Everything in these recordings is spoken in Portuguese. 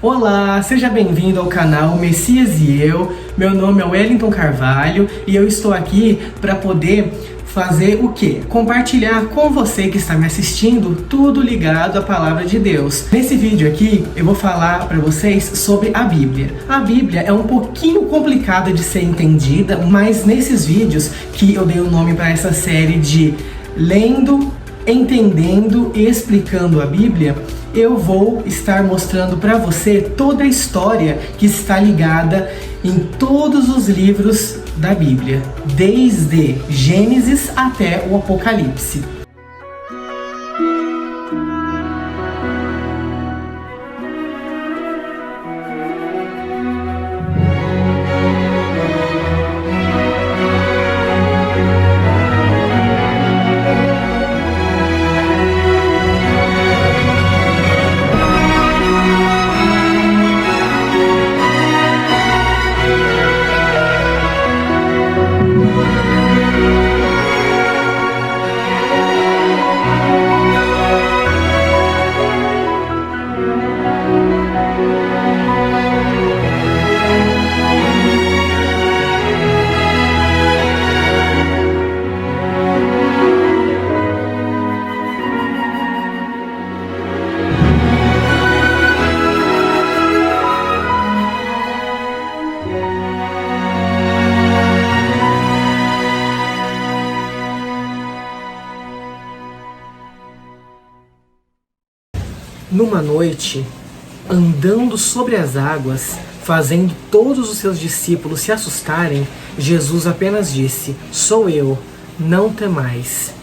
Olá, seja bem-vindo ao canal Messias e Eu. Meu nome é Wellington Carvalho e eu estou aqui para poder fazer o quê? Compartilhar com você que está me assistindo tudo ligado à Palavra de Deus. Nesse vídeo aqui eu vou falar para vocês sobre a Bíblia. A Bíblia é um pouquinho complicada de ser entendida, mas nesses vídeos que eu dei o nome para essa série de Lendo, Entendendo e Explicando a Bíblia, eu vou estar mostrando para você toda a história que está ligada em todos os livros da Bíblia, desde Gênesis até o Apocalipse. Numa noite, andando sobre as águas, fazendo todos os seus discípulos se assustarem, Jesus apenas disse: "Sou eu, não temais."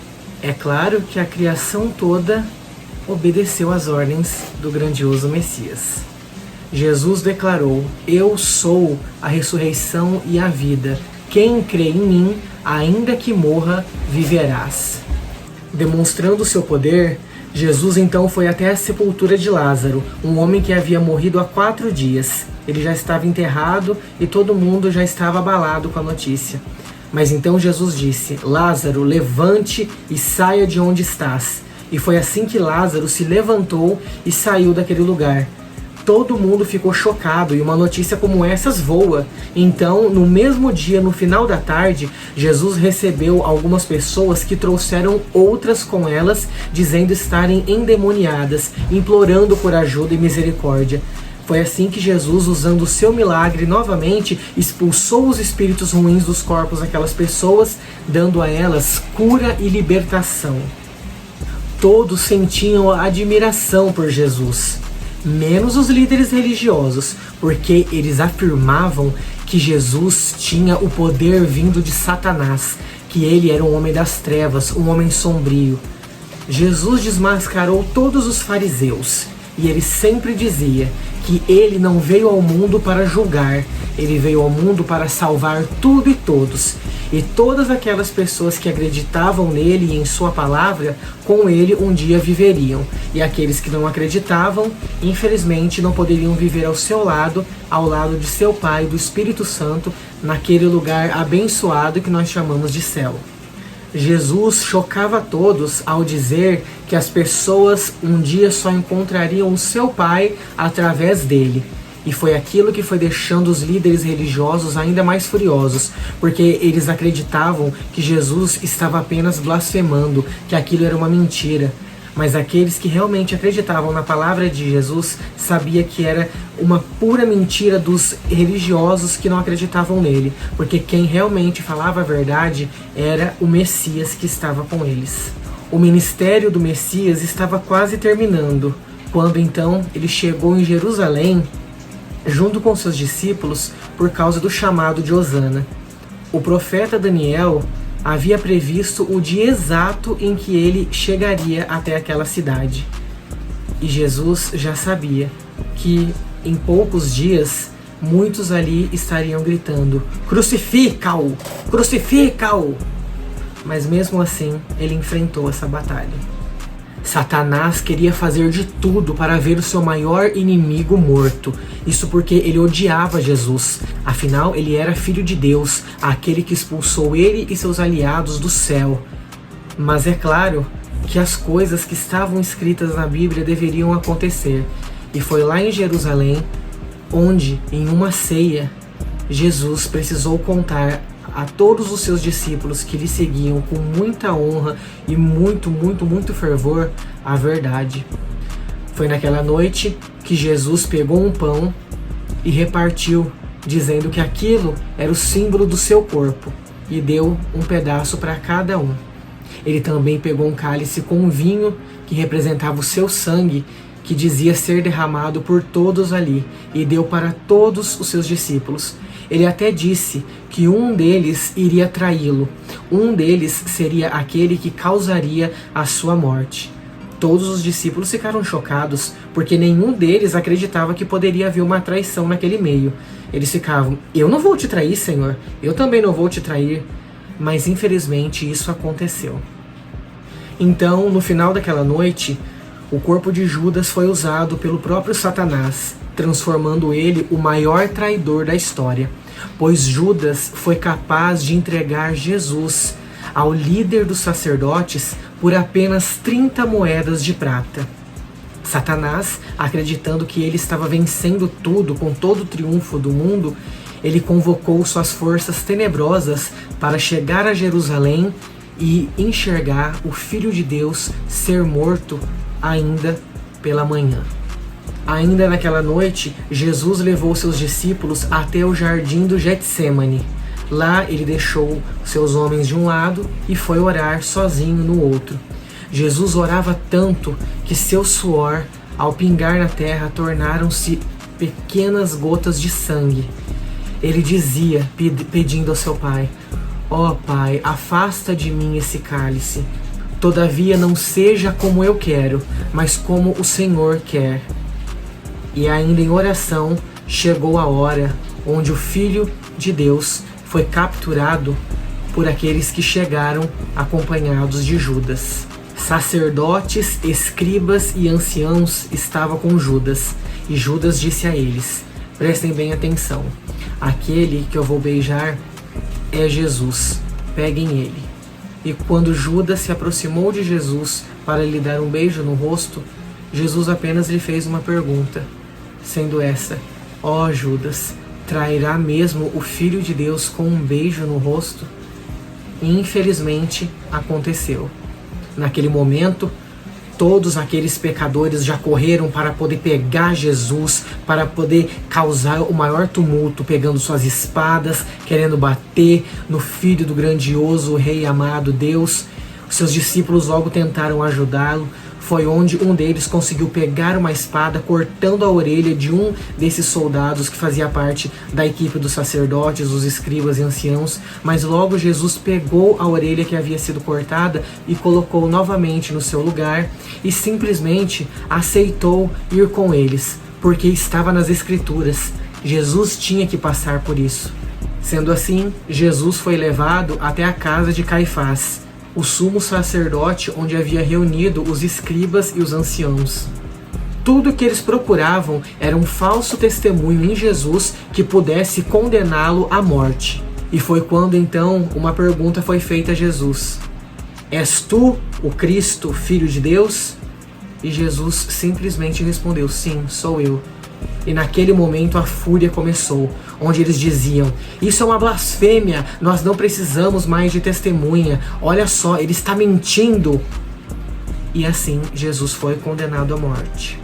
É claro que a criação toda obedeceu às ordens do grandioso Messias. Jesus declarou: "Eu sou a ressurreição e a vida. Quem crê em mim, ainda que morra, viverás." Demonstrando seu poder, Jesus então foi até a sepultura de Lázaro, um homem que havia morrido há 4 dias. Ele já estava enterrado e todo mundo já estava abalado com a notícia. Mas então Jesus disse: "Lázaro, levante e saia de onde estás." E foi assim que Lázaro se levantou e saiu daquele lugar. Todo mundo ficou chocado e uma notícia como essas voa. Então, no mesmo dia, no final da tarde, Jesus recebeu algumas pessoas que trouxeram outras com elas, dizendo estarem endemoniadas, implorando por ajuda e misericórdia. Foi assim que Jesus, usando o seu milagre novamente, expulsou os espíritos ruins dos corpos daquelas pessoas, dando a elas cura e libertação. Todos sentiam admiração por Jesus, menos os líderes religiosos, porque eles afirmavam que Jesus tinha o poder vindo de Satanás, que ele era um homem das trevas, um homem sombrio. Jesus desmascarou todos os fariseus, e ele sempre dizia que ele não veio ao mundo para julgar, ele veio ao mundo para salvar tudo e todos. E todas aquelas pessoas que acreditavam nele e em sua palavra, com ele um dia viveriam. E aqueles que não acreditavam, infelizmente, não poderiam viver ao seu lado, ao lado de seu Pai, do Espírito Santo, naquele lugar abençoado que nós chamamos de céu. Jesus chocava a todos ao dizer que as pessoas um dia só encontrariam o seu Pai através dele. E foi aquilo que foi deixando os líderes religiosos ainda mais furiosos, porque eles acreditavam que Jesus estava apenas blasfemando, que aquilo era uma mentira. Mas aqueles que realmente acreditavam na palavra de Jesus sabiam que era uma pura mentira dos religiosos que não acreditavam nele, porque quem realmente falava a verdade era o Messias que estava com eles. O ministério do Messias estava quase terminando, quando então ele chegou em Jerusalém junto com seus discípulos por causa do chamado de Hosana. O profeta Daniel havia previsto o dia exato em que ele chegaria até aquela cidade. E Jesus já sabia que em poucos dias muitos ali estariam gritando: "Crucifica-o! Crucifica-o!" Mas mesmo assim ele enfrentou essa batalha. Satanás queria fazer de tudo para ver o seu maior inimigo morto. Isso porque ele odiava Jesus. Afinal, ele era filho de Deus, aquele que expulsou ele e seus aliados do céu. Mas é claro que as coisas que estavam escritas na Bíblia deveriam acontecer. E foi lá em Jerusalém onde, em uma ceia, Jesus precisou contar a todos os seus discípulos que lhe seguiam com muita honra e muito fervor a verdade. Foi naquela noite que Jesus pegou um pão e repartiu, dizendo que aquilo era o símbolo do seu corpo, e deu um pedaço para cada um. Ele também pegou um cálice com vinho que representava o seu sangue, que dizia ser derramado por todos ali, e deu para todos os seus discípulos. Ele até disse que um deles iria traí-lo, um deles seria aquele que causaria a sua morte. Todos os discípulos ficaram chocados, porque nenhum deles acreditava que poderia haver uma traição naquele meio. Eles ficavam: eu não vou te trair, Senhor, eu também não vou te trair. Mas infelizmente isso aconteceu. Então, no final daquela noite, o corpo de Judas foi usado pelo próprio Satanás, transformando ele o maior traidor da história, pois Judas foi capaz de entregar Jesus ao líder dos sacerdotes por apenas 30 moedas de prata. Satanás, acreditando que ele estava vencendo tudo com todo o triunfo do mundo, ele convocou suas forças tenebrosas para chegar a Jerusalém e enxergar o Filho de Deus ser morto ainda pela manhã. Ainda naquela noite, Jesus levou seus discípulos até o jardim do Getsêmani. Lá ele deixou seus homens de um lado e foi orar sozinho no outro. Jesus orava tanto que seu suor, ao pingar na terra, tornaram-se pequenas gotas de sangue. Ele dizia, pedindo ao seu Pai: ó Pai, afasta de mim esse cálice. Todavia não seja como eu quero, mas como o Senhor quer. E ainda em oração, chegou a hora onde o Filho de Deus foi capturado por aqueles que chegaram acompanhados de Judas. Sacerdotes, escribas e anciãos estavam com Judas, e Judas disse a eles: prestem bem atenção, aquele que eu vou beijar é Jesus, peguem ele. E quando Judas se aproximou de Jesus para lhe dar um beijo no rosto, Jesus apenas lhe fez uma pergunta, sendo essa: ó Judas, trairá mesmo o Filho de Deus com um beijo no rosto? E infelizmente aconteceu. Naquele momento, todos aqueles pecadores já correram para poder pegar Jesus, para poder causar o maior tumulto, pegando suas espadas, querendo bater no Filho do grandioso Rei amado Deus. Os seus discípulos logo tentaram ajudá-lo. Foi onde um deles conseguiu pegar uma espada, cortando a orelha de um desses soldados que fazia parte da equipe dos sacerdotes, dos escribas e anciãos. Mas logo Jesus pegou a orelha que havia sido cortada e colocou novamente no seu lugar e simplesmente aceitou ir com eles, porque estava nas Escrituras. Jesus tinha que passar por isso. Sendo assim, Jesus foi levado até a casa de Caifás, o sumo sacerdote, onde havia reunido os escribas e os anciãos. Tudo o que eles procuravam era um falso testemunho em Jesus que pudesse condená-lo à morte. E foi quando então uma pergunta foi feita a Jesus: és tu o Cristo, Filho de Deus? E Jesus simplesmente respondeu: sim, sou eu. E naquele momento a fúria começou, onde eles diziam: isso é uma blasfêmia, nós não precisamos mais de testemunha, olha só, ele está mentindo. E assim Jesus foi condenado à morte.